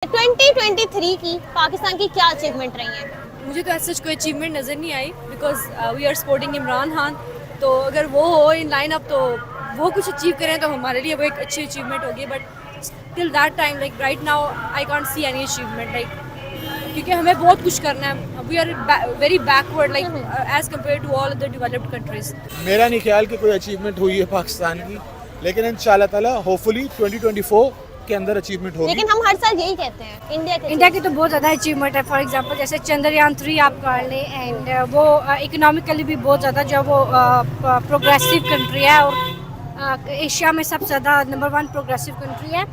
2023 की पाकिस्तान की क्या अचीवमेंट रही है? मुझे तो ऐसा कोई अचीवमेंट नज़र नहीं आई because we are supporting Imran Khan. तो अगर वो हो इन लाइन अप तो वो कुछ अचीव करें तो हमारे लिए वो एक अच्छी अचीवमेंट होगी। But till that time like right now I can't see any achievement like, क्योंकि हमें बहुत कुछ करना है। We are very backward like as compare to all other developed countries. मेरा नहीं ख्याल कि कोई अचीवमेंट हुई है पाकिस्तान की, लेकिन इंशाल्लाह ताला होपफुली 2024 के अंदर अचीवमेंट होगी। लेकिन हम हर साल यही कहते हैं इंडिया की तो बहुत ज़्यादा अचीवमेंट है। फॉर एग्जांपल जैसे चंद्रयान 3 आप कर लें, एंड वो इकोनॉमिकली भी बहुत ज़्यादा जो वो प्रोग्रेसिव कंट्री है और एशिया में सबसे ज़्यादा नंबर 1 प्रोग्रेसिव कंट्री है।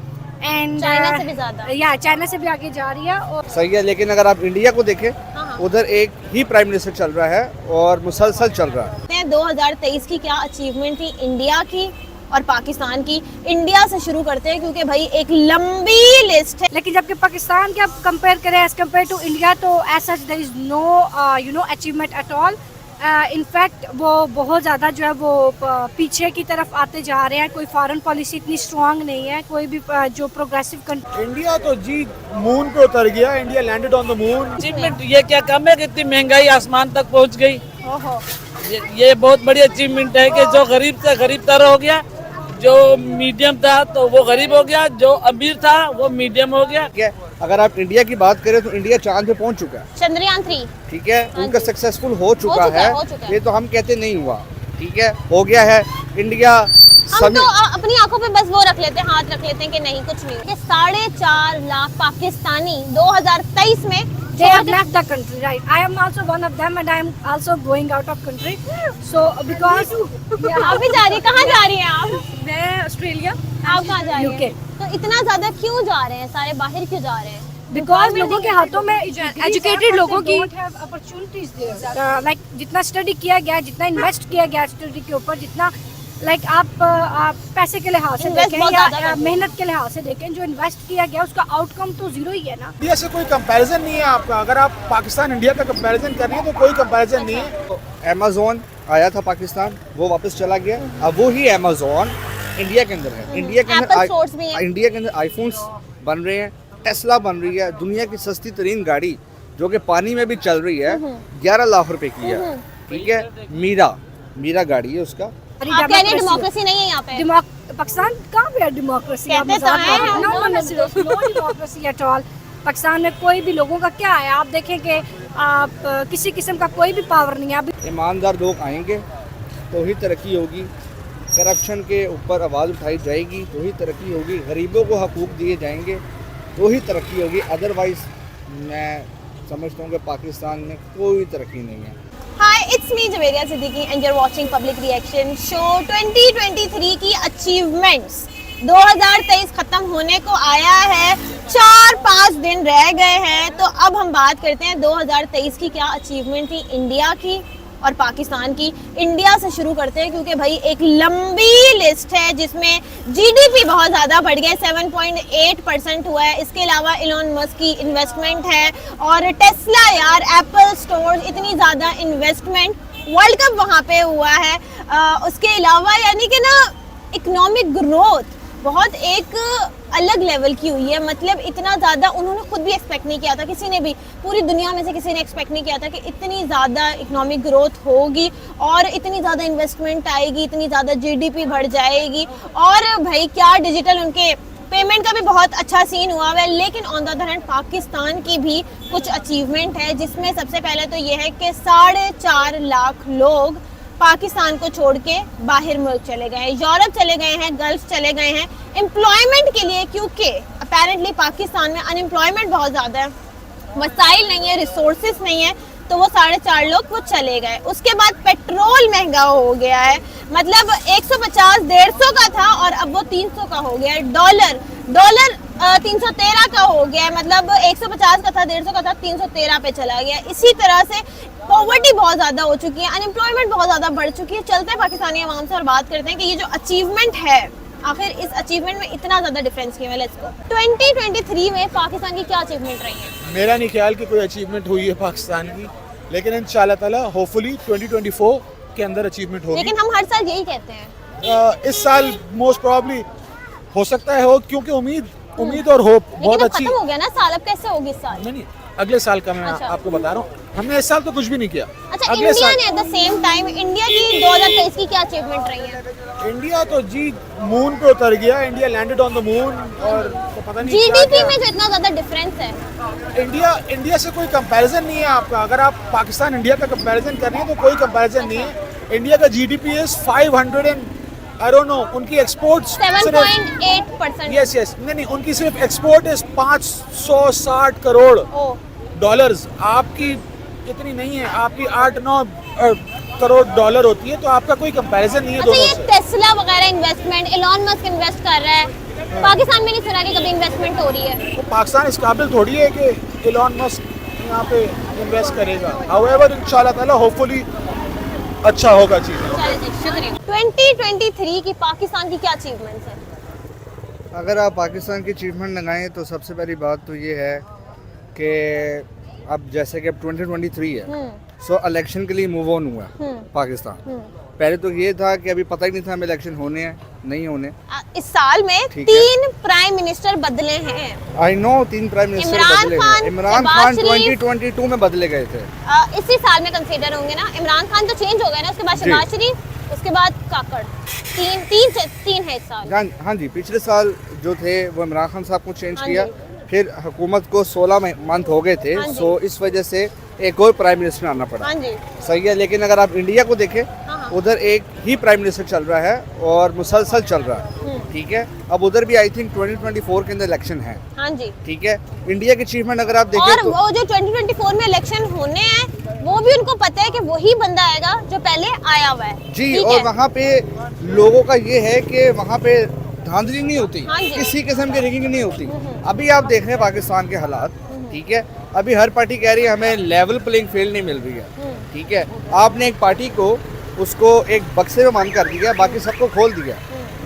एंड चाइना से भी ज्यादा। या चाइना से भी आगे जा रही है। और सही है, लेकिन अगर आप इंडिया को देखें हाँ। उधर एक ही प्राइम मिनिस्टर चल रहा है और मुसलसल चल रहा है। 2023 की क्या अचीवमेंट थी इंडिया की और पाकिस्तान की? इंडिया से शुरू करते हैं क्योंकि भाई एक लंबी लिस्ट है। लेकिन जबकि पाकिस्तान के आप कंपेयर करें एज कम्पेयर टू इंडिया तो as such there is no achievement at all. In fact वो बहुत ज़्यादा जो है वो पीछे की तरफ आते जा रहे हैं। कोई फॉरेन पॉलिसी इतनी स्ट्रांग नहीं है। कोई भी जो प्रोग्रेसिव कंट्री, इंडिया तो जी मून पे उतर गया। India landed on the moon. Achievement ये क्या कम है कि इतनी महंगाई आसमान तक पहुंच गई। ये बहुत बड़ी अचीवमेंट है कि जो गरीब से गरीब तर हो गया, जो मीडियम था तो वो गरीब हो गया, जो अमीर था वो मीडियम हो गया। ठीक है, अगर आप इंडिया की बात करें तो इंडिया चांद पे पहुंच चुका है। चंद्रयान 3 ठीक है, हाँ उनका जी। सक्सेसफुल हो चुका हो है। चुका है। ये तो हम कहते नहीं हुआ, ठीक है, हो गया है। इंडिया हम तो अपनी आंखों पे बस वो रख लेते हैं, हाथ रख लेते हैं कि नहीं कुछ नहीं। ये 4.5 लाख पाकिस्तानी 2023 में they have left the country, right? I am also one of them and I am also going out of country. So because आप भी जा रही है? कहाँ जा रही हैं आप? मैं ऑस्ट्रेलिया, आप कहाँ जा रही हैं? UK। तो इतना ज्यादा क्यों जा रहे हैं? सारे बाहर क्यों जा रहे हैं? बिकॉज लोगों के हाथों में एजुकेटेड लोगों की अपॉर्चुनिटीज लाइक जितना स्टडी किया गया, जितना इन्वेस्ट किया गया स्टडी के ऊपर, जितना लाइक आप पैसे के लिहाज से Invest देखें बहुत या ज्यादा मेहनत के लिहाज से देखें, जो इन्वेस्ट किया गया उसका आउटकम तो जीरो ही है ना। इंडिया से कोई कंपैरिजन नहीं है आपका। अगर आप पाकिस्तान इंडिया का कंपैरिजन कर रही हैं तो कोई कंपैरिजन नहीं है। अमेज़न आया था पाकिस्तान, वो वापस चला गया। अब वो ही अमेज़न इंडिया के अंदर है। इंडिया के Apple stores भी हैं। इंडिया के अंदर आईफोन्स बन रहे हैं, टेस्ला बन रही है, दुनिया की सस्ती तरीन गाड़ी जो कि पानी में भी चल रही है, 11 लाख रुपए की है। ठीक है, मीरा गाड़ी है उसका। आप कह रहे हैं डेमोक्रेसी नहीं है यहाँ पे? पाकिस्तान कहाँ पे है डेमोक्रेसी? कहते तो हैं। No democracy at all. Pakistan में कोई भी लोगों का क्या है? आप देखें कि आप किसी किस्म का कोई भी पावर नहीं है अभी। ईमानदार लोग आएंगे तो ही तरक्की होगी। करप्शन के ऊपर आवाज़ उठाई जाएगी तो ही तरक्की होगी। गरीबों को हकूक़ दिए जाएंगे तो ही तरक्की होगी। अदरवाइज़ मैं समझता हूँ कि पाकिस्तान में कोई तरक्की नहीं है। Hi, it's me Javeria Siddiqui and you are watching public reaction show. 2023 की अचीवमेंट्स 2023 खत्म होने को आया है, 4-5 दिन रह गए हैं। तो अब हम बात करते हैं 2023 की क्या अचीवमेंट थी इंडिया की और पाकिस्तान की। इंडिया से शुरू करते हैं क्योंकि भाई एक लंबी लिस्ट है जिसमें जीडीपी बहुत ज़्यादा बढ़ गया, 7.8% हुआ है। इसके अलावा इलॉन मस्क की इन्वेस्टमेंट है और टेस्ला यार, एप्पल स्टोर, इतनी ज़्यादा इन्वेस्टमेंट। वर्ल्ड कप वहाँ पे हुआ है। उसके अलावा यानी कि ना इकोनॉमिक ग्रोथ बहुत एक अलग लेवल की हुई है। मतलब इतना ज़्यादा उन्होंने खुद भी एक्सपेक्ट नहीं किया था, किसी ने भी पूरी दुनिया में से किसी ने एक्सपेक्ट नहीं किया था कि इतनी ज़्यादा इकोनॉमिक ग्रोथ होगी और इतनी ज़्यादा इन्वेस्टमेंट आएगी, इतनी ज़्यादा जीडीपी बढ़ जाएगी। और भाई क्या डिजिटल उनके पेमेंट का भी बहुत अच्छा सीन हुआ है। लेकिन on the other hand Pakistan की भी कुछ अचीवमेंट है, जिसमें सबसे पहले तो ये है कि 4.5 लाख लोग पाकिस्तान को छोड़ के बाहर मुल्क चले गए हैं, यूरोप चले गए हैं, गल्फ चले गए हैं एम्प्लॉयमेंट के लिए, क्योंकि अपेरेंटली पाकिस्तान में अनएम्प्लॉयमेंट बहुत ज़्यादा है, वसाइल नहीं है, रिसोर्सेज नहीं है, तो वो 4.5 लोग वो चले गए। उसके बाद पेट्रोल महंगा हो गया है, मतलब 150-150 का था और अब वो 300 का हो गया है। डॉलर 313 का हो गया है, मतलब 150 का था, 150 का था, 313 पे चला गया। इसी तरह से पॉवर्टी बहुत ज़्यादा हो चुकी है, अनएम्प्लॉयमेंट बहुत ज़्यादा बढ़ चुकी है। चलते हैं पाकिस्तानी अवाम से और बात करते हैं कि ये जो अचीवमेंट है, आखिर इस अचीवमेंट में इतना ज़्यादा डिफरेंस क्यों है। Let's go. 2023 में पाकिस्तान की क्या अचीवमेंट रही है? मेरा नहीं ख्याल कि कोई अचीवमेंट हुई है पाकिस्तान की, लेकिन इंशाल्लाह ताला होपफुली 2024 के अंदर अचीवमेंट होगी। लेकिन हम हर साल यही कहते हैं। इस साल मोस्ट प्रॉब्ली हो सकता है हो, क्योंकि उम्मीद उम्मीद और होप बहुत लेकिन अब अच्छी। खत्म हो गया ना साल, अब कैसे होगी इस साल? नहीं, अगले साल का मैं अच्छा। आपको बता रहा हूँ, हमने इस साल तो कुछ भी नहीं किया। अच्छा, अगले इंडिया साल ने at the same time India की 2023 की क्या अचीवमेंट रही है? इंडिया तो जी मून पे उतर गया, India landed on the moon, और तो पता नहीं क्या जीडीपी क्या। में जो इतना ज्यादा डिफरेंस है। इंडिया से कोई कंपैरिजन नहीं है आपका। अगर आप पाकिस्तान इंडिया का कंपैरिजन कर रही हैं तो कोई कंपैरिजन नहीं है। इंडिया का GDP is 500 and I don't know, उनकी एक्सपोर्ट्स 7.8%। यस नहीं, उनकी सिर्फ export is 560 crore oh, dollars. आपकी इतनी नहीं है, आपकी 8-9 करोड़ डॉलर होती है, तो आपका कोई कंपैरिजन नहीं है अच्छा, दोनों ये से। टेस्ला वगैरह इन्वेस्टमेंट, एलॉन मस्क इन्वेस्ट कर रहा है, पाकिस्तान में नहीं सुना कि कभी इन्वेस्टमेंट हो रही है। तो पाकिस्तान इस काबिल थोड़ी है कि एलॉन मस्क यहाँ पे इन्वेस्ट करेगा। हाउएवर इंशाल्लाह ताला होपफुली अच्छा होगा चीज़। चलिए जी, शुक्रिया। 2023 की पाकिस्तान की क्या अचीवमेंट्स है? अगर आप पाकिस्तान की अचीवमेंट लगाएं तो सबसे पहली बात तो ये है कि अब जैसे कि अब 2023 है, सो इलेक्शन के लिए मूव ऑन हुआ पाकिस्तान। पहले तो ये था कि अभी पता ही नहीं था हमें इलेक्शन होने हैं नहीं होने। इस साल में ठीक है। 3 प्राइम मिनिस्टर बदले हैं। I know 3 prime minister Imran बदले खान, हैं। इमरान शहबाज खान शरीफ। 2022 में बदले गए थे। इसी साल में कंसीडर होंगे ना। इमरान खान तो चेंज हो गए ना, उसके बाद जी। शहबाज शरीफ, उसके बाद काकड़। तीन है इस साल। हाँ जी, पिछले साल जो थे वो इमरान खान साहब को चेंज हाँ किया, जी। फिर हुकूमत को 16 मंथ हो गए थे, हाँ जी। सो इस वजह से एक और प्राइम मिनिस्टर आना पड़ा। हाँ जी। सही है, लेकिन अगर आप इंडिया को देखें हाँ। उधर एक ही प्राइम मिनिस्टर चल रहा है और मुसलसल चल रहा है। ठीक है, अब उधर भी आई थिंक 2024 के अंदर इलेक्शन है। हाँ जी। ठीक है, इंडिया की अचीवमेंट अगर आप और देखें तो वो जो 2024 में इलेक्शन होने हैं, वो भी उनको पता है कि वही बंदा आएगा जो पहले आया हुआ है। जी, ठीक और है? वहाँ पे लोगों का ये है कि वहाँ पे धांधली नहीं होती, हाँ जी। किसी किस्म की रिगिंग नहीं होती। अभी आप देख रहे हैं पाकिस्तान के हालात, ठीक है, अभी हर पार्टी कह रही है हमें लेवल प्लेइंग फील्ड नहीं मिल रही है। ठीक है, आपने एक पार्टी को उसको एक बक्से में बंद कर दिया, बाकी सबको खोल दिया।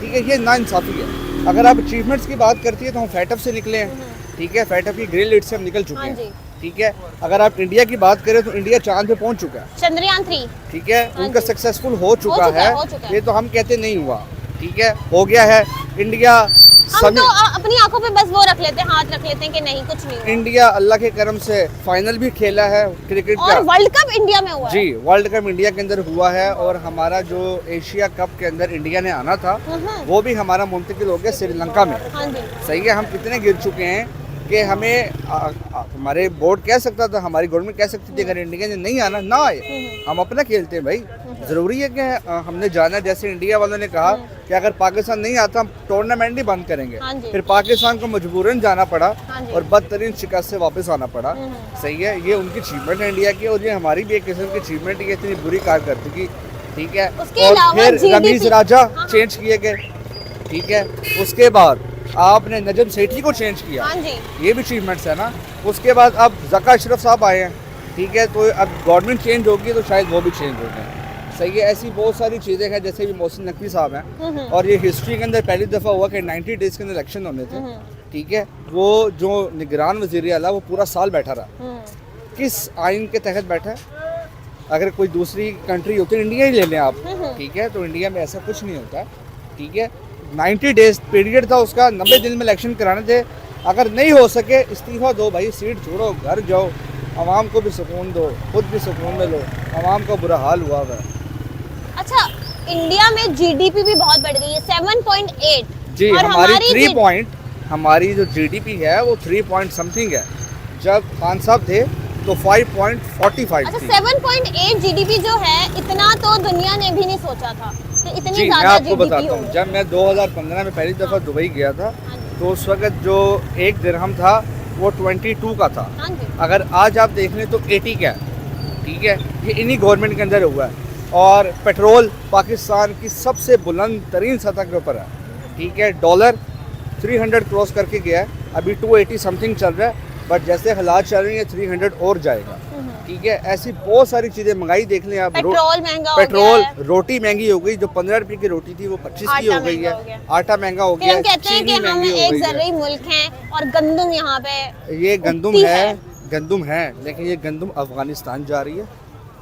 ठीक है, ये नाइंसाफी है। अगर आप अचीवमेंट्स की बात करती है तो हम फैटअप से निकले हैं। ठीक है, फैटअप की ग्रिल लीड से हम निकल चुके हाँ जी। हैं। ठीक है, अगर आप इंडिया की बात करें तो इंडिया चांद पे पहुंच चुका है। चंद्रयान 3। ठीक है, हाँ उनका जी। सक्सेसफुल हो चुका हो है, चुका है। ये तो हम कहते नहीं हुआ। ठीक है, हो गया है। इंडिया हम तो अपनी आंखों पे बस वो रख लेते हैं, हाथ रख लेते हैं कि नहीं, कुछ नहीं हुआ। इंडिया अल्लाह के करम से फाइनल भी खेला है क्रिकेट और का। वर्ल्ड कप इंडिया में हुआ है। जी, वर्ल्ड कप इंडिया के अंदर हुआ है, और हमारा जो एशिया कप के अंदर इंडिया ने आना था वो भी हमारा मुंतकिल हो गया श्रीलंका में। हाँ जी। सही है, हम कितने गिर चुके हैं कि हमें हमारे बोर्ड कह सकता था, हमारी गवर्नमेंट कह सकती थी अगर इंडिया ने नहीं आना ना आए, हम अपना खेलते हैं भाई। ज़रूरी है कि हमने जाना, जैसे इंडिया वालों ने कहा कि अगर पाकिस्तान नहीं आता हम टूर्नामेंट नहीं बंद करेंगे। हाँ जी। फिर पाकिस्तान को मजबूरन जाना पड़ा हाँ जी। और बदतरीन शिकस्त से वापस आना पड़ा। सही है, ये उनकी अचीवमेंट है इंडिया की, और ये हमारी भी एक किस्म की अचीवमेंट है, इतनी बुरी कारकर्दगी। ठीक है, उसके और अलावा फिर GDP रमीज राजा हाँ। चेंज किए गए। ठीक है, उसके बाद आपने नजम सेठी को चेंज किया, हाँ जी। ये भी अचीवमेंट्स है ना। उसके बाद अब ज़का अशरफ साहब आए हैं। ठीक है, तो अब गवर्नमेंट चेंज होगी तो शायद वो भी चेंज हो जाए। सही है, ऐसी बहुत सारी चीज़ें हैं, जैसे भी मोहसिन नकवी साहब हैं, और ये हिस्ट्री के अंदर पहली दफ़ा हुआ कि 90 डेज़ के अंदर इलेक्शन होने थे। ठीक है, वो जो निगरान वज़ीर आला वो पूरा साल बैठा रहा। किस आइन के तहत बैठा है? अगर कोई दूसरी कंट्री होती है, इंडिया ही ले लें आप, ठीक है, तो इंडिया में ऐसा कुछ नहीं होता। ठीक है, 90 डेज पीरियड था उसका, 90 दिन में इलेक्शन कराने थे। अगर नहीं हो सके इस्तीफा दो भाई, सीट छोड़ो, घर जाओ, आवाम को भी सुकून दो, खुद भी सुकून में लो। आवाम का बुरा हाल हुआ है। अच्छा, इंडिया में जीडीपी भी बहुत बढ़ गई है, 7.8। जी, और हमारी 3 जी- पॉइंट, हमारी जो जीडीपी है वो 3 पॉइंट समथिंग है। जब खान साहब थे तो 5.45 अच्छा, थी। 7.8 जीडीपी जो है, इतना तो दुनिया ने भी नहीं सोचा था कि इतनी जी, मैं ज्यादा आपको जीडीपी बताता हूँ, होगी। जब मैं 2015 में पहली दफ़ा दुबई गया था तो उस वक्त जो एक दिरहम था वो 22 का था। हाँ जी। अगर आज आप देख लें तो 80 का है। ठीक है, ये इन्हीं गवर्नमेंट के अंदर हुआ है। और पेट्रोल पाकिस्तान की सबसे बुलंद तरीन सतह के ऊपर है। ठीक है, डॉलर 300 क्रॉस करके गया है, अभी 280 समथिंग चल रहा है, बट जैसे हालात चल रहे हैं 300 और जाएगा। ठीक है, ऐसी बहुत सारी चीज़ें महंगाई देख लें आप। पेट्रोल महंगा हो पेट्रोल, गया है। रोटी महंगी हो गई, जो 15 रुपये की रोटी थी वो 25 की आटा हो गई महंगा हो है। गया। आटा महंगा हो फिर गया हम है, कहते हैं कि चीनी हम महंगी हो एक गई है। जर्री मुल्क हैं और गंदम यहाँ पे ये गंदम उगती है, गंदम है, लेकिन ये गंदम अफगानिस्तान जा रही है।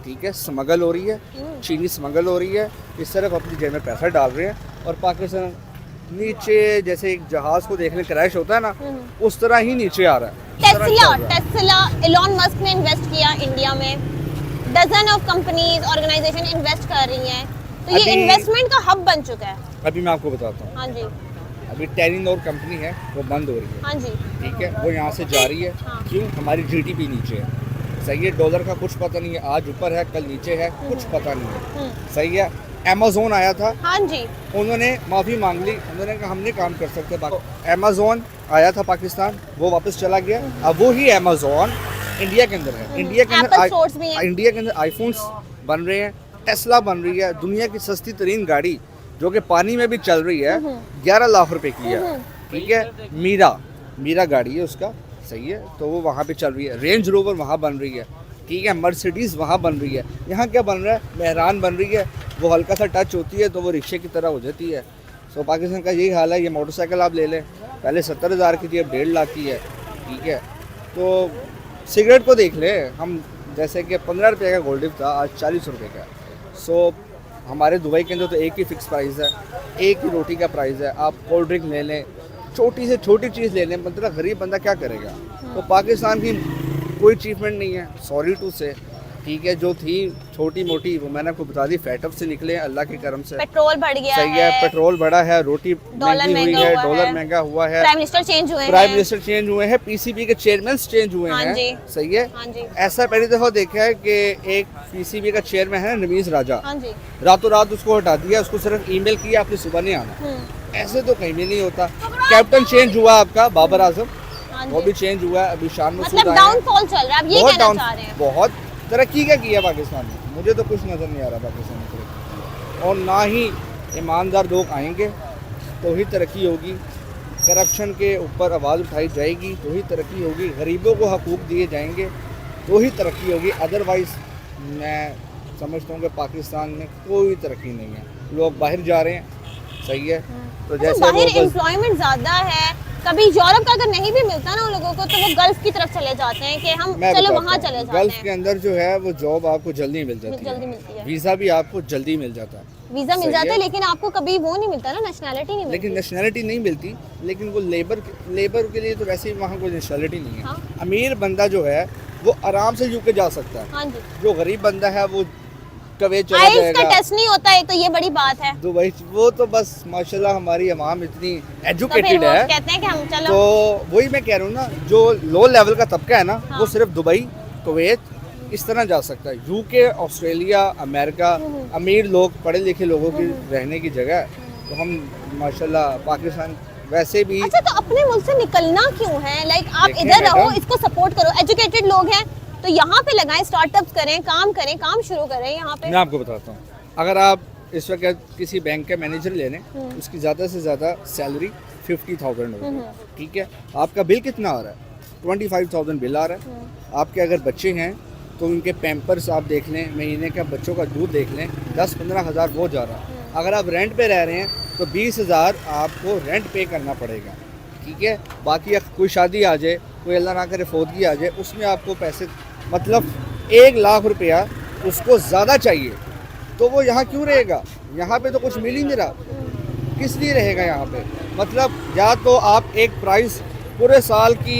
ठीक है, स्मगल हो रही है, चीनी स्मगल हो रही है, इस तरफ अपनी जेब में पैसा डाल रहे हैं, और पाकिस्तान नीचे जैसे एक जहाज को देखने क्रैश होता है ना, उस तरह ही नीचे आ रहा है। टेस्ला एलॉन मस्क ने इन्वेस्ट किया इंडिया में, dozen of companies organization invest कर रही हैं, तो ये अभी- इन्वेस्टमेंट का हब बन चुका है। अभी मैं आपको बताता हूँ, हाँ जी, अभी टेलीनॉर कंपनी है वो बंद हो रही है, हाँ जी, ठीक है, वो यहाँ से जा रही है। हाँ। क्यों? हमारी जीडीपी नीचे है, सही है। डॉलर का कुछ पता नहीं है, आज ऊपर है कल नीचे है, कुछ पता नहीं है, हम्म, सही है। अमेज़ोन आया था, हाँ जी, उन्होंने माफ़ी मांग ली, उन्होंने कहा हमने काम कर सकते हैं। अमेज़ोन आया था पाकिस्तान, वो वापस चला गया। अब वो ही अमेज़ोन इंडिया के अंदर है। इंडिया के Apple stores भी हैं। अंदर इंडिया के अंदर आईफोन्स बन रहे हैं, टेस्ला बन रही है, दुनिया की सस्ती तरीन गाड़ी जो कि पानी में भी चल रही है, 11 लाख रुपए की है, ठीक है। मीरा गाड़ी है उसका, सही है, तो वो वहाँ पे चल रही है। रेंज रोवर वहाँ बन रही है, ठीक है। मर्सिडीज़ वहाँ बन रही है। यहाँ क्या बन रहा है? मेहरान बन रही है, वो हल्का सा टच होती है तो वो रिक्शे की तरह हो जाती है। सो पाकिस्तान का यही हाल है। ये मोटरसाइकिल आप ले लें, पहले 70,000 की थी, अब 1.5 लाख की है, ठीक है। तो सिगरेट को देख लें हम, जैसे कि 15 रुपये का गोल्ड था, आज 40 रुपये का। सो हमारे दुबई के अंदर तो एक ही फिक्स प्राइस है, एक ही रोटी का प्राइस है। आप कोल्ड ड्रिंक ले लें, छोटी से छोटी चीज़ ले लें, मतलब गरीब बंदा क्या करेगा? तो पाकिस्तान की कोई अचीवमेंट नहीं है, सॉरी टू से, ठीक है। जो थी छोटी मोटी वो मैंने आपको बता दी, फैटअप से निकले हैं अल्लाह के करम से, पेट्रोल बढ़ गया सही है। पेट्रोल बढ़ा है, रोटी डॉलर महंगी हुई महंगा है, हुआ डॉलर है, महंगा हुआ है, प्राइम मिनिस्टर चेंज हुए प्राइम हैं, मिनिस्टर चेंज हुए हैं, पीसीबी के चेयरमैन चेंज हुए हाँ हैं, जी, सही है। हाँ जी, ऐसा पहली दफ़ा देखा है कि एक पीसीबी का चेयरमैन है नवीज राजा, हाँ जी, रातों रात उसको हटा दिया, उसको सिर्फ ईमेल किया आपने सुबह नहीं आना। हम्म, ऐसे तो कहीं भी नहीं होता। कैप्टन चेंज हुआ आपका बाबर आजम, हाँ वो जी। भी चेंज हुआ है, अभी शान मसूद मतलब आए हैं। डाउनफॉल चल रहा है, आप ये बहुत कहना डाउन, चाह रहे हैं। बहुत तरक्की क्या किया पाकिस्तान ने? मुझे तो कुछ नज़र नहीं आ रहा पाकिस्तान में तरक्की, और ना ही ईमानदार लोग आएंगे तो ही तरक्की होगी। करप्शन के ऊपर आवाज़ उठाई जाएगी तो ही तरक्की होगी, गरीबों को हकूक़ दिए जाएंगे तो ही तरक्की होगी। अदरवाइज़ मैं समझता हूँ कि पाकिस्तान में कोई तरक्की नहीं है। लोग बाहर जा रहे हैं, सही है, तो तो जैसे बाहर वो बस- एम्प्लॉयमेंट ज्यादा है, कभी यूरोप का अगर नहीं भी मिलता ना उन लोगों को, तो वो गल्फ की तरफ चले जाते हैं कि हम मैं चलो बताता वहाँ हूँ, चले जाते गल्फ के हैं, अंदर जो है वो जॉब आपको जल्दी मिल जाती जल्दी है, मिलती है, वीज़ा भी आपको जल्दी मिल जाता है, वीजा मिल सही जाता है, है। लेकिन आपको कभी वो नहीं मिलता ना, नेशनैलिटी नहीं लेकिन मिलती। नेशनैलिटी नहीं मिलती। लेकिन वो लेबर के लिए तो वैसे ही वहाँ कोई नेशनैलिटी नहीं है। हाँ। अमीर बंदा जो है वो आराम से यूके जा सकता है, हाँ जी, जो गरीब बंदा है वो कवे चला आइल्स का जाएगा टेस्ट नहीं होता है, तो ये बड़ी बात है। दुबई। वो तो बस माशाल्लाह हमारी अवाम इतनी तो फिर एजुकेटेड वो है, कहते हैं कि हम चलो, तो वही मैं कह रहा हूँ ना, जो लो लेवल का तबका है ना, हाँ। वो सिर्फ दुबई, कुवैत इस तरह जा सकता है। यूके, ऑस्ट्रेलिया, अमेरिका, अमीर लोग, पढ़े लिखे लोगों की रहने की जगह है। तो हम माशाल्लाह पाकिस्तान वैसे भी अच्छा, तो अपने मुल्क से निकलना क्यों है? लाइक आप देखें इधर रहो, मैडम, इसको सपोर्ट करो, एजुकेटेड लोग हैं तो यहाँ पे लगाएं, स्टार्टअप्स करें, काम शुरू करें यहाँ पे। मैं आपको बताता हूँ, अगर आप इस वक्त किसी बैंक का मैनेजर ले लें, उसकी ज़्यादा से ज़्यादा सैलरी 50,000 होगी, ठीक है। आपका बिल कितना आ रहा है? 25,000 बिल आ रहा है। आपके अगर बच्चे हैं तो उनके पैम्पर्स आप देख लें, महीने का बच्चों का दूध देख लें, 10-15 हज़ार वो जा रहा है। अगर आप रेंट पे रह रहे हैं तो 20,000 आपको रेंट पे करना पड़ेगा, ठीक है। बाकी अगर कोई शादी आ जाए, कोई अल्लाह ना करे फौतगी आ जाए, उसमें आपको पैसे, मतलब 1 लाख रुपया उसको ज़्यादा चाहिए, तो वो यहाँ क्यों रहेगा? यहाँ पे तो कुछ मिल ही नहीं रहा, किस लिए रहेगा यहाँ पे? मतलब या तो आप एक प्राइस पूरे साल की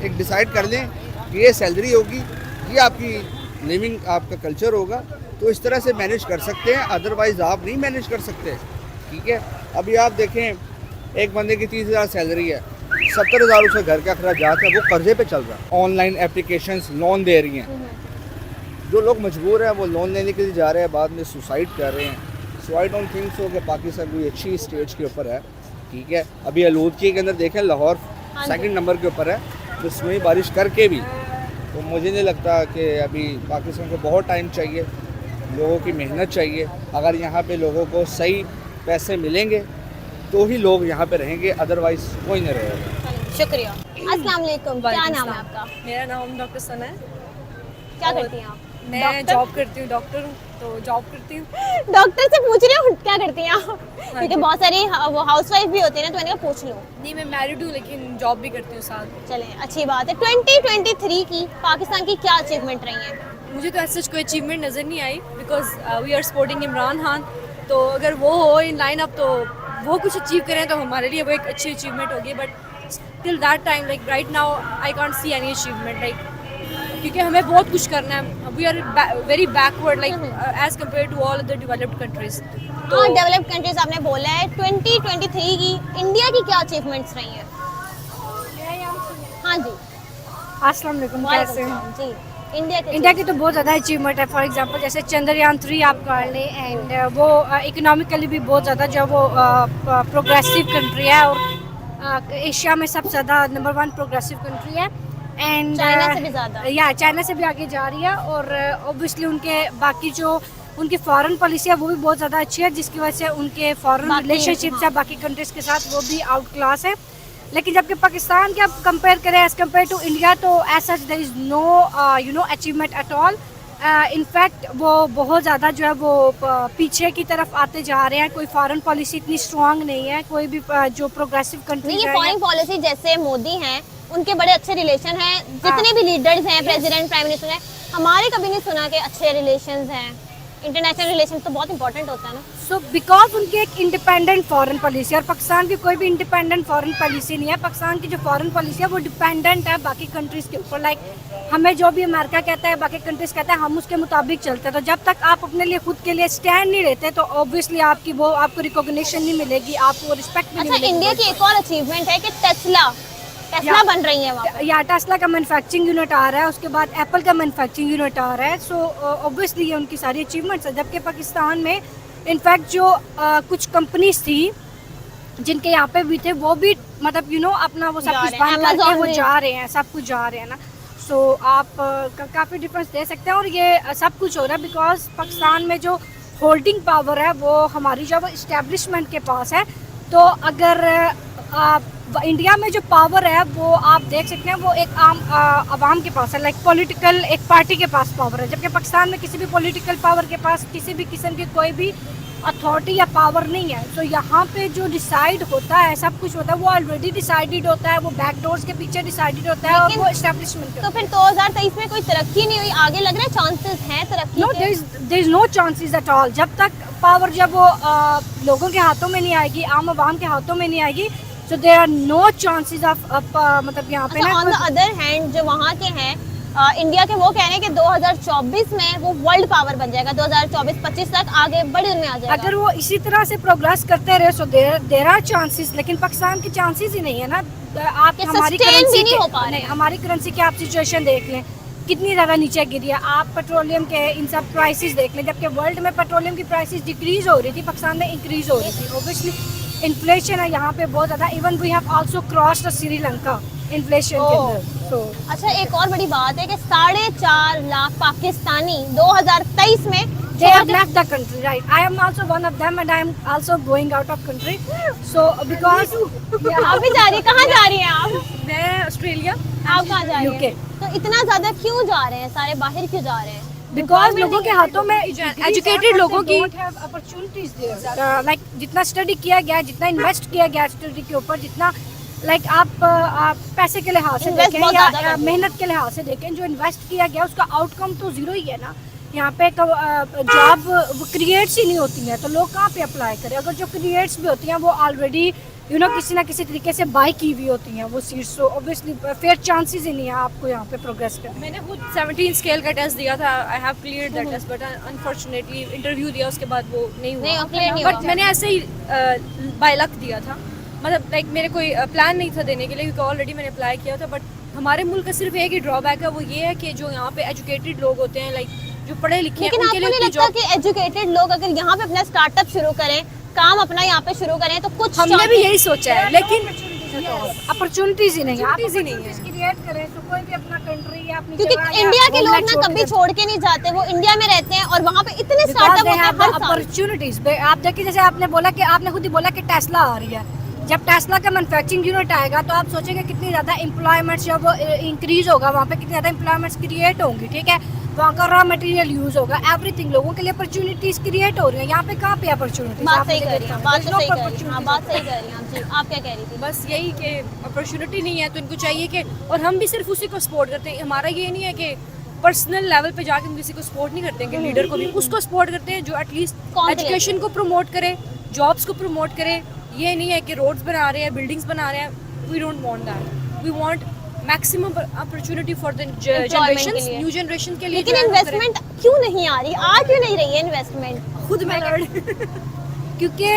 एक डिसाइड कर लें कि ये सैलरी होगी, ये आपकी लिविंग, आपका कल्चर होगा, तो इस तरह से मैनेज कर सकते हैं। अदरवाइज़ आप नहीं मैनेज कर सकते, ठीक है। अभी आप देखें एक बंदे की 30,000 सैलरी है, 70,000 उसका घर का अखराजात है, वो कर्जे पे चल रहा है। ऑनलाइन एप्लीकेशंस लोन दे रही हैं, जो लोग मजबूर हैं वो लोन लेने के लिए जा रहे हैं, बाद में सुसाइड कर रहे हैं। सो आई डोंट थिंक सो कि पाकिस्तान कोई अच्छी स्टेज के ऊपर है, ठीक है। अभी आलूदगी के अंदर देखें, लाहौर सेकंड नंबर के ऊपर है, जिसमें बारिश करके भी, तो मुझे नहीं लगता कि अभी पाकिस्तान को बहुत टाइम चाहिए, लोगों की मेहनत चाहिए। अगर यहाँ पे लोगों को सही पैसे मिलेंगे तो ही लोग यहाँ पे रहेंगे, अदरवाइज़ कोई नहीं रहेगा। शुक्रिया। अस्सलाम वालेकुम, क्या नाम है आपका? मेरा नाम डॉक्टर सना है। क्या करती हैं आप? मैं डॉक्टर? जॉब करती हूँ, डॉक्टर हूँ, तो जॉब करती हूँ। डॉक्टर से पूछ रही हूँ क्या करती हैं आप, क्योंकि जी। बहुत सारी वो हाउसवाइफ भी होती है ना, तो मैंने कहा पूछ लूँ। नहीं, मैं मैरिड हूँ लेकिन जॉब भी करती हूँ साथ। चलें, अच्छी बात है। 2023 की पाकिस्तान की क्या अचीवमेंट रही है? मुझे तो ऐसा कोई अचीवमेंट नज़र नहीं आई, because we are supporting Imran Khan, तो अगर वो हो इन लाइन अप तो वो कुछ अचीव करें तो हमारे लिए वो एक अच्छी अचीवमेंट होगी, but till that time like right now I can't see any achievement like, क्योंकि हमें बहुत कुछ करना है, we are very backward like as compare to all other developed countries. हाँ, डेवलप्ड कंट्रीज आपने बोला है। 2023 की इंडिया की क्या अचीवमेंट्स रही हैं? हाँ जी, अस्सलाम वालेकुम, कैसे हैं? वालेकुम सलाम। जी, इंडिया की तो बहुत ज़्यादा अचीवमेंट है। फॉर एग्जांपल जैसे चंद्रयान 3 आप कर लें, एंड वो इकोनॉमिकली भी बहुत ज़्यादा जो वो प्रोग्रेसिव कंट्री है, और एशिया में सबसे ज़्यादा नंबर 1 प्रोग्रेसिव कंट्री है। एंड चाइना से भी ज़्यादा। या चाइना से भी आगे जा रही है, और ऑब्वियसली उनके बाकी जो उनकी फॉरेन पॉलिसी है वो भी बहुत ज़्यादा अच्छी है, जिसकी वजह से उनके फॉरेन बाकी, रिलेशनशिप्स है बाकी कंट्रीज़ के साथ, वो भी आउट क्लास है। लेकिन जबकि पाकिस्तान के आप कंपेयर करें एज कम्पेयर टू इंडिया, तो as such there is no achievement at all. In fact वो बहुत ज़्यादा जो है वो पीछे की तरफ आते जा रहे हैं। कोई फॉरेन पॉलिसी इतनी स्ट्रांग नहीं है, कोई भी जो प्रोग्रेसिव कंट्री नहीं, ये है। फॉरेन पॉलिसी जैसे मोदी हैं, उनके बड़े अच्छे रिलेशन हैं, जितने भी लीडर्स हैं, प्रेसिडेंट, प्राइम मिनिस्टर हैं, हमारे कभी नहीं सुना कि अच्छे रिलेशंस हैं। इंटरनेशनल रिलेशन तो बहुत इंपॉर्टेंट होता है ना। सो बिकॉज उनकी एक इंडिपेंडेंट फॉरेन पॉलिसी, और पाकिस्तान की कोई भी इंडिपेंडेंट फॉरेन पॉलिसी नहीं है। पाकिस्तान की जो फॉरेन पॉलिसी है वो डिपेंडेंट है बाकी कंट्रीज़ के ऊपर। लाइक हमें जो भी अमेरिका कहता है, बाकी कंट्रीज़ कहता है, हम उसके मुताबिक चलते हैं। तो जब तक आप अपने लिए खुद के लिए स्टैंड नहीं लेते, तो ऑब्वियसली आपकी वो आपको रिकॉग्निशन नहीं मिलेगी, आपको रिस्पेक्ट नहीं अच्छा, मिलेगी। इंडिया की एक और अचीवमेंट है कि टेस्ला बन रही है वहाँ। या टेस्ला का मैन्युफैक्चरिंग यूनिट आ रहा है, उसके बाद एप्पल का मैन्युफैक्चरिंग यूनिट आ रहा है। सो ऑब्वियसली ये उनकी सारी अचीवमेंट्स है। जबकि पाकिस्तान में इनफैक्ट जो कुछ कंपनीज थी जिनके यहाँ पे भी थे, वो भी मतलब अपना वो सब जा कुछ रहे हैं, बंद करके Amazon वो भी। जा रहे हैं, सब कुछ जा रहे हैं ना। सो आप काफ़ी डिफरेंस दे सकते हैं, और ये सब कुछ हो रहा है बिकॉज पाकिस्तान में जो होल्डिंग पावर है वो हमारी जो इस्टेब्लिशमेंट के पास है। तो अगर इंडिया में जो पावर है वो आप देख सकते हैं, वो एक आम आवाम के पास है, लाइक पॉलिटिकल एक पार्टी के पास पावर है। जबकि पाकिस्तान में किसी भी पॉलिटिकल पावर के पास किसी भी किस्म की कोई भी अथॉरिटी या पावर नहीं है। तो यहाँ पे जो डिसाइड होता है, सब कुछ होता है, वो ऑलरेडी डिसाइडेड होता है, वो बैकडोर्स के पीछे डिसाइडेड होता है, और लेकिन- वो एस्टेब्लिशमेंट। तो फिर 2023 में कोई तरक्की नहीं हुई, आगे लग रहा है चांसेस हैं तरक्की नो, के? There is no chances at all. जब तक पावर जब वो लोगों के हाथों में नहीं आएगी, आम आवाम के हाथों में नहीं आएगी, so there are no chances of मतलब यहाँ पे अच्छा, ऑन द अदर हैंड जो वहाँ के हैं इंडिया के, वो कह रहे हैं कि 2024 में वो वर्ल्ड पावर बन जाएगा, 2024-25 तक आगे बड़ी दुनिया आ जाएगा। अगर वो इसी तरह से प्रोग्रेस करते रहे, सो देयर आर चांसेस। लेकिन पाकिस्तान की चांसेस ही नहीं है ना। आप कि हमारी sustain भी करेंसी नहीं हो पा रहे नहीं, हैं। हमारी करेंसी की आप सिचुएशन देख लें, कितनी ज़्यादा नीचे गिरी है। आप पेट्रोलियम के इन सब प्राइसेस देख लें, जबकि वर्ल्ड में पेट्रोलियम की प्राइसेस डिक्रीज हो रही थी, पाकिस्तान में इंक्रीज हो रही थी। ओबियसली इन्फ्लेशन है यहाँ पे बहुत ज़्यादा। Even we have also crossed Sri Lanka inflation के ओह। अंदर। तो अच्छा, एक और बड़ी बात है कि 4.5 लाख पाकिस्तानी 2023 में they have left the country, right? I am also one of them, and I am also going out of country. So because आप भी जा रही है, कहाँ जा रही हैं आप? मैं ऑस्ट्रेलिया। आप कहाँ जा रही UK. हैं? तो इतना ज्यादा क्यों जा रहे हैं सारे, बाहर क्यों जा रहे हैं? बिकॉज लोगों के हाथों में Educated लोगों की- अपॉर्चुनिटीज लाइक जितना स्टडी किया गया, जितना इन्वेस्ट किया गया स्टडी के ऊपर, जितना लाइक आप पैसे के लिहाज से Invest देखें बहुत या ज़्यादा करते हैं। मेहनत के लिहाज से देखें, जो इन्वेस्ट किया गया उसका आउटकम तो जीरो ही है ना। यहाँ पे जॉब क्रिएट्स ही नहीं होती है, तो लोग कहाँ पे अप्लाई करें? अगर जो क्रिएट्स भी होती हैं वो ऑलरेडी किसी ना किसी तरीके से बाय की हुई होती हैं वो सीट्स। तो ऑब्वियसली फेयर चांसेस ही नहीं है आपको यहाँ पे प्रोग्रेस करने। मैंने खुद 17 स्केल का टेस्ट दिया था, I have clear that test, but unfortunately interview दिया उसके बाद वो नहीं नहीं, हुआ। clear नहीं बट हुआ। मैंने ऐसे ही बाय लक दिया था, मतलब लाइक मेरे कोई प्लान नहीं था देने के लिए, क्योंकि ऑलरेडी मैंने अप्लाई किया था। बट हमारे मुल्क का सिर्फ एक ही ड्रॉबैक है, वो ये है कि जो यहाँ पे एजुकेटेड लोग होते हैं, लाइक जो पढ़े लिखे हैं, लेकिन उनके आपको नहीं लिए लगता जॉब। कि एजुकेटेड लोग अगर यहाँ पे अपना स्टार्टअप शुरू करें, काम अपना यहाँ पे शुरू करें, तो कुछ हमने भी यही सोचा है, लेकिन अपॉर्चुनिटीज ही नहीं है। Opportunities ही नहीं है। क्रिएट करें तो कोई भी अपना कंट्री या अपनी क्योंकि जगह या इंडिया के लोग homeland ना छोड़ कभी के छोड़ के नहीं जाते, वो इंडिया में रहते हैं और वहाँ पे इतने Because स्टार्टअप they होते हैं have the हर साल। opportunities। आप देखिए, जैसे आपने बोला कि आपने खुद ही बोला कि टेस्ला आ रही है। जब टेस्ला का मैन्युफैक्चरिंग यूनिट आएगा तो आप सोचेंगे कितनी ज़्यादा एम्प्लॉयमेंट्स जब इंक्रीज होगा, वहाँ पे कितनी ज़्यादा एम्प्लॉयमेंट्स क्रिएट होंगी, ठीक है। वहाँ का रॉ मटेरियल यूज़ होगा, एवरीथिंग, लोगों के लिए अपॉर्चुनिटीज़ क्रिएट हो रही है। यहाँ पे कहाँ पे अपॉर्चुनिटीज? बात सही कर रही हैं, बात तो सही कर रही हैं, हाँ, बात सही कर रही हैं आप। जी, आप क्या कह रही थी? बस यही कि अपॉर्चुनिटी नहीं है, तो इनको चाहिए कि, और हम भी सिर्फ उसी को सपोर्ट करते हैं। हमारा ये नहीं है कि पर्सनल लेवल पे जाके हम किसी को सपोर्ट नहीं करते हैं, लीडर को भी उसको सपोर्ट करते हैं जो एटलीस्ट Confident एजुकेशन को प्रमोट करे, जॉब्स को प्रमोट करे, ये नहीं है कि रोड्स बना रहे हैं, बिल्डिंग्स बना रहे हैं, we don't want that. We want maximum opportunity for the generations, लिए। न्यू जनरेशन के लिए। लेकिन जो है वो इन्वेस्टमेंट क्यों नहीं आ रही, आ क्यों नहीं रही है इन्वेस्टमेंट? करें। खुद मैं क्योंकि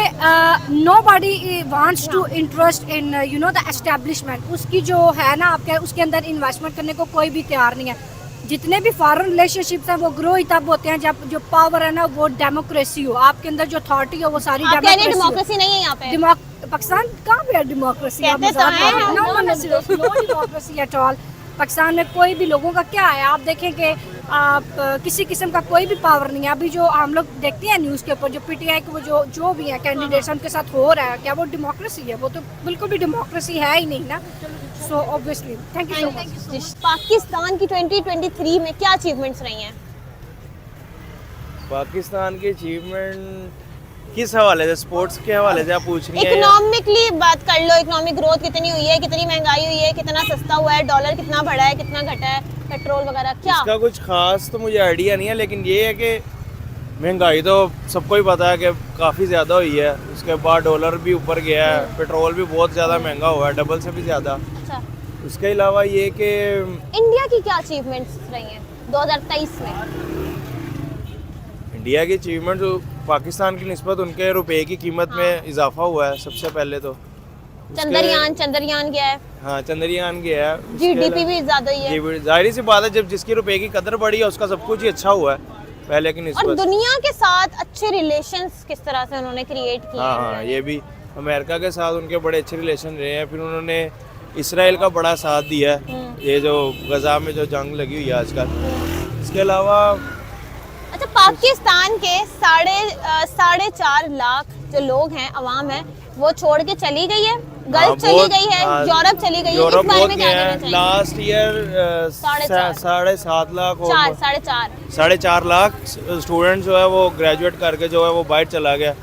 nobody wants to interest in you know the establishment. उसकी जो है ना आपके उसके अंदर इन्वेस्टमेंट करने को कोई भी तैयार नहीं है। जितने भी फॉरेन रिलेशनशिप्स हैं वो ग्रो ही तब होते हैं जब जो पावर है ना वो डेमोक्रेसी हो, आपके अंदर जो अथॉरिटी हो वो सारी आप कह रही हैं डेमोक्रेसी हो। डेमोक्रेसी नहीं है यहाँ पे? पाकिस्तान कहाँ पे है डेमोक्रेसी? कहते तो हैं हम। No democracy at all. Pakistan में कोई भी लोगों का क्या है, आप देखें कि आप किसी किस्म का कोई भी पावर नहीं है। अभी जो हम लोग देखते हैं न्यूज़ के ऊपर जो पीटीआई के वो जो भी है कैंडिडेट्स उनके साथ हो रहा है, क्या वो डेमोक्रेसी है? वो तो बिल्कुल भी डेमोक्रेसी है ही नहीं ना। So obviously thank you so much. Pakistan की 2023 में क्या अचीवमेंट्स रही हैं? पाकिस्तान की अचीवमेंट किस हवाले से, स्पोर्ट्स के हवाले से आप पूछ रही हैं? इकोनॉमिकली बात कर लो, इकोनॉमिक ग्रोथ कितनी हुई है, कितनी महंगाई हुई है, कितना सस्ता हुआ है, डॉलर कितना बढ़ा है, कितना घटा है, पेट्रोल वगैरह क्या? इसका कुछ खास तो मुझे आइडिया नहीं है, लेकिन ये है कि महंगाई तो सबको ही पता है कि काफ़ी ज़्यादा हुई है। उसके बाद डॉलर भी ऊपर गया है, पेट्रोल भी बहुत ज़्यादा महंगा हुआ है, डबल से भी ज़्यादा। अच्छा, उसके अलावा ये कि इंडिया की क्या अचीवमेंट्स रही हैं 2023 में? इंडिया की अचीवमेंट जो पाकिस्तान की निस्बत उनके रुपए की कीमत में इजाफा हुआ है सबसे पहले तो। चंद्रयान गया है, हाँ, चंद्रयान गया है। उसके जीडीपी भी ज्यादा ही है। जी, जाहिर सी बात है, जब जिसकी रुपए की कदर बढ़ी है उसका सब कुछ ही अच्छा हुआ है पहले की और निस्बत। दुनिया के साथ अच्छे रिलेशंस किस तरह से उन्होंने क्रिएट किए हाँ हैं? हाँ, ये भी अमेरिका के साथ उनके बड़े अच्छे रिलेशन रहे हैं। फिर उन्होंने इसराइल का बड़ा साथ दिया है, ये जो गजा में जो जंग लगी हुई है आजकल। इसके अलावा अच्छा, पाकिस्तान के 4.5 लाख जो लोग हैं, अवाम है, वो छोड़ के चली गई है, गल्फ चली गई है, यूरोप चली गई है। यूरोप इस बारे बहुत में गए क्या कहना हैं। चाहिए? Last year 7.5 lakh 4.5 lakh student जो है वो ग्रेजुएट करके जो है वो बाहर चला गया।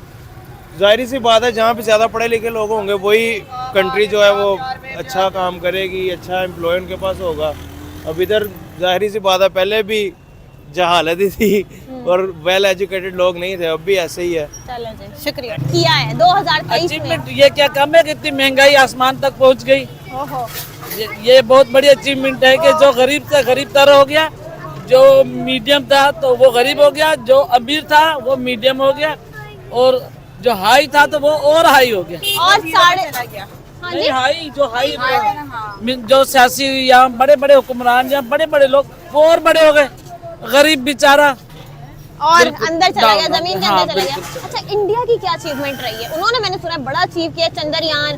जाहिर सी बात है, जहाँ पे ज़्यादा पढ़े लिखे लोग होंगे वही कंट्री जो है वो अच्छा काम करेगी, अच्छा एम्प्लॉय उनके पास होगा। अब इधर जाहिर सी बात है, पहले भी जहालत ही थी और वेल एजुकेटेड लोग नहीं थे, अब भी ऐसे ही है। चलो जी, शुक्रिया। किया है 2023 अचीवमेंट में। ये क्या कम है कि इतनी महंगाई आसमान तक पहुंच गई। ओहो, ये बहुत बड़ी अचीवमेंट है कि जो गरीब से गरीब तर हो गया, जो मीडियम था तो वो गरीब हो गया, जो अमीर था वो मीडियम हो गया, और जो हाई था तो वो और हाई हो गया। और हाँ जी, नहीं, हाई जो हाई जो सियासी या बड़े बड़े हुक्मरान या बड़े बड़े लोग वो और बड़े हो गए, गरीब बेचारा और अंदर चला गया, जमीन के हाँ, अंदर चला गया। अच्छा, इंडिया की क्या अचीवमेंट रही है? उन्होंने, मैंने सुना बड़ा अचीव किया, चंद्रयान,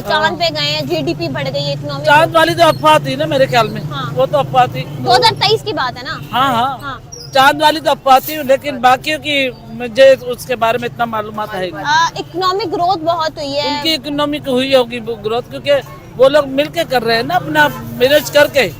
चांद पे गए हैं, जीडीपी बढ़ गई है, इकोनॉमी। चांद वाली तो अफवाह थी ना मेरे ख्याल में। हाँ। वो तो अफवाह थी, 2023 की बात है ना? हाँ हाँ, हाँ। चांद वाली तो अफवाह थी, लेकिन बाकियों की मुझे उसके बारे में इतना मालूमात है नहीं। इकोनॉमिक ग्रोथ बहुत हुई है। उनकी इकोनॉमिक हुई होगी ग्रोथ, क्योंकि वो लोग मिलके कर रहे हैं ना, अपना मैनेज करके।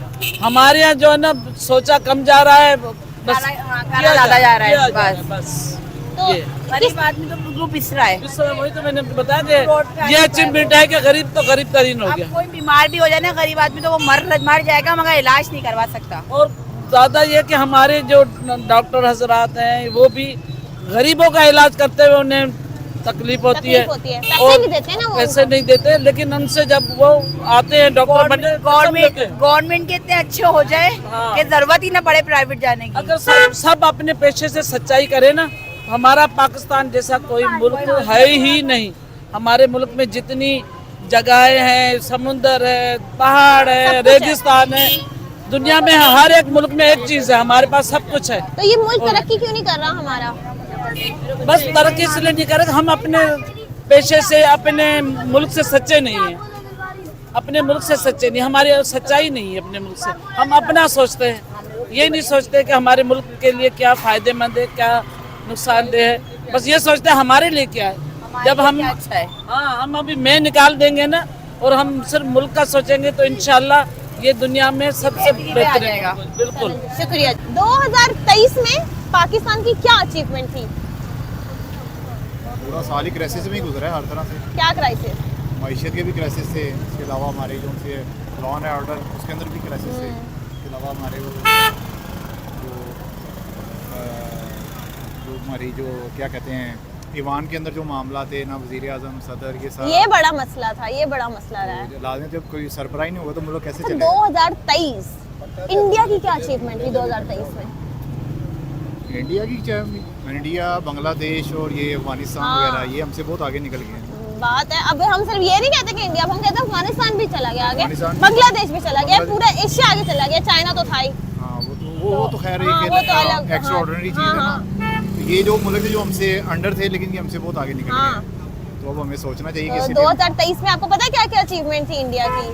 हमारे यहाँ जो है ना सोचा कम जा रहा है, बस किया ज्यादा जा रहा है, किया जा रहा है, बस। तो ये गरीब आदमी तो बिल्कुल पिछड़ा है। इस समय वही तो मैंने बताया कि ये अचीवमेंट है कि गरीब तो गरीब तरीन हो अब गया। कोई बीमार भी हो जाए ना गरीब आदमी तो वो मर जाएगा मगर इलाज नहीं करवा सकता। और ज़्यादा ये कि हमारे जो डॉक्टर हजरात हैं वो भी गरीबों का इलाज करते हुए उन्हें तकलीफ होती है, पैसे नहीं देते ना वो। पैसे नहीं देते, लेकिन उनसे जब वो आते हैं डॉक्टर बने, गवर्नमेंट के इतने अच्छे हो जाए हाँ। कि जरूरत ही ना पड़े प्राइवेट जाने की। अगर सब अपने पेशे से सच्चाई करे ना, हमारा पाकिस्तान जैसा कोई मुल्क है ही नहीं। हमारे मुल्क में जितनी जगहें हैं, समुंदर है, पहाड़ है, रेगिस्तान है, दुनिया में हर एक मुल्क में एक चीज है, हमारे पास सब कुछ है। तो ये मुल्क तरक्की क्यों नहीं कर रहा हमारा? बस तरक्की इसलिए नहीं करे, हम अपने पेशे से, अपने मुल्क से सच्चे नहीं हैं। अपने मुल्क से सच्चे नहीं, हमारी सच्चाई नहीं है अपने मुल्क से। हम अपना सोचते हैं, ये नहीं सोचते कि हमारे मुल्क के लिए क्या फायदेमंद है, क्या नुकसानदेह है। बस ये सोचते हैं हमारे लिए क्या है। जब हम अच्छा है, हाँ, हम अभी मैं निकाल देंगे ना और हम सिर्फ मुल्क का सोचेंगे तो इंशाल्लाह ये दुनिया में सबसे बेहतर है। बिल्कुल, शुक्रिया। 2023 में पाकिस्तान की क्या अचीवमेंट थी? पूरा साल ही क्राइसिस में ही गुजरा है हर तरह से। क्या क्राइसिस? मईशत के भी क्राइसिस थे, इसके अलावा हमारे जो उनसे लॉ एंड ऑर्डर उसके अंदर भी क्राइसिस थे। इसके अलावा हमारे वो जो हमारी जो क्या कहते हैं ईवान के अंदर जो मामला थे ना, वज़ीर आज़म, सदर, ये सारा ये बड़ा मसला था, ये बड़ा मसला रहा है। लाजमी, जब कोई सरबराही नहीं होगा तो मुल्क कैसे चलेगा? 2023 इंडिया की क्या अचीवमेंट थी 2023 में? इंडिया की इंडिया, बांग्लादेश और ये अफगानिस्तान हाँ। वगैरह, ये हमसे बहुत आगे निकल गए हैं। बात है, अब हम सिर्फ ये नहीं कहते कि इंडिया, अब हम कहते हैं अफगानिस्तान भी चला गया आगे, अफगानिस्तान, बांग्लादेश भी चला गया, पूरा एशिया आगे चला गया, चाइना तो था ही। हाँ, वो तो खैर हाँ, वो तो अलग, एक एक्स्ट्रा ऑर्डिनरी चीज़ है हाँ, ना। ये जो मुल्क थे जो हमसे अंडर थे, लेकिन ये हमसे बहुत आगे निकल हाँ। गए, तो अब हमें सोचना चाहिए कि तो इसीलिए 2023 में आपको पता है क्या क्या अचीवमेंट थी इंडिया की?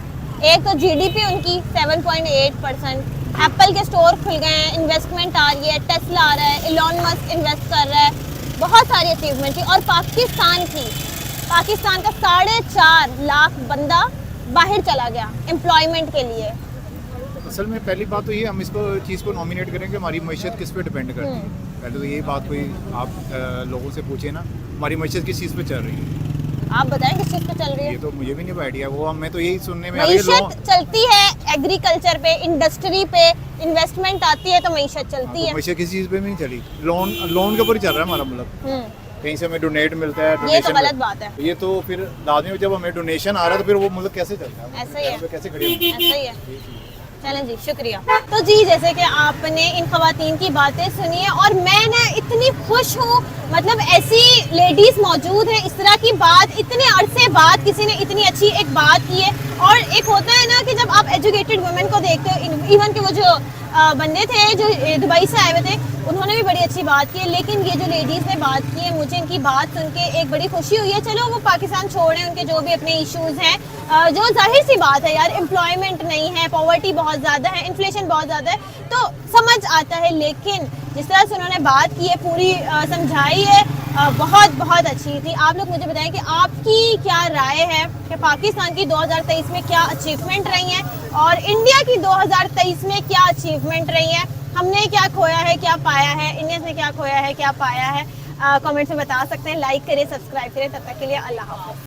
एक तो जीडीपी उनकी 7.8%, एप्पल के स्टोर खुल गए हैं, इन्वेस्टमेंट आ रही है, टेस्ला आ रहा है, इलॉन मस्क इन्वेस्ट कर रहा है, बहुत सारी अचीवमेंट थी। और पाकिस्तान का 4.5 लाख बंदा बाहर चला गया एम्प्लॉयमेंट के लिए। असल में पहली बात तो ये, हम इसको चीज़ को नॉमिनेट करें कि हमारी मैशत किस पे डिपेंड करती है। पहले तो यही बात कोई आप लोगों से पूछे ना, हमारी मैशत किस चीज़ पे चल रही है? आप बताएं किस चीज़ पे चल रही है? ये तो मुझे भी नहीं आइडिया, वो हमें तो यही सुनने में आ रही है। मईशत चलती है एग्रीकल्चर पे, इंडस्ट्री पे, इन्वेस्टमेंट आती है तो मईशत चलती है। मैशत किसी चीज़ पे भी नहीं चली, लोन के ऊपर ही चल रहा है हमारा मुल्क। कहीं से हमें डोनेट मिलता है, ये तो डोनेशन गलत बात है। ये तो फिर लाजमी, जब हमें डोनेशन आ रहा है तो फिर वो मुल्क कैसे चलता है? ऐसा ही है, कैसे खड़े होंगे? ऐसा ही है। चलें जी, शुक्रिया। तो जी, जैसे कि आपने इन खवातीन की बातें सुनी है और मैं ना इतनी खुश हूँ, मतलब ऐसी लेडीज मौजूद है, इस तरह की बात इतने अरसे बाद किसी ने इतनी अच्छी एक बात की है। और एक होता है ना कि जब आप एजुकेटेड वुमेन को देखते हो, इवन कि वो जो बंदे थे जो दुबई से आए हुए थे, उन्होंने भी बड़ी अच्छी बात की है, लेकिन ये जो लेडीज़ ने बात की है, मुझे इनकी बात सुन के एक बड़ी खुशी हुई है। चलो वो पाकिस्तान छोड़ें, उनके जो भी अपने इश्यूज़ हैं, जो जाहिर सी बात है यार, एम्प्लॉयमेंट नहीं है, पॉवर्टी बहुत ज़्यादा है, इन्फ्लेशन बहुत ज़्यादा है, तो समझ आता है। लेकिन जिस तरह से उन्होंने बात की है, पूरी समझाई है, बहुत बहुत अच्छी थी। आप लोग मुझे बताएं कि आपकी क्या राय है कि पाकिस्तान की 2023 में क्या अचीवमेंट रही हैं और इंडिया की 2023 में क्या अचीवमेंट रही है। हमने क्या खोया है, क्या पाया है, इंडिया से क्या खोया है, क्या पाया है, कमेंट्स में बता सकते हैं। लाइक करें, सब्सक्राइब करें। तब तक के लिए अल्लाह हाफ़िज़।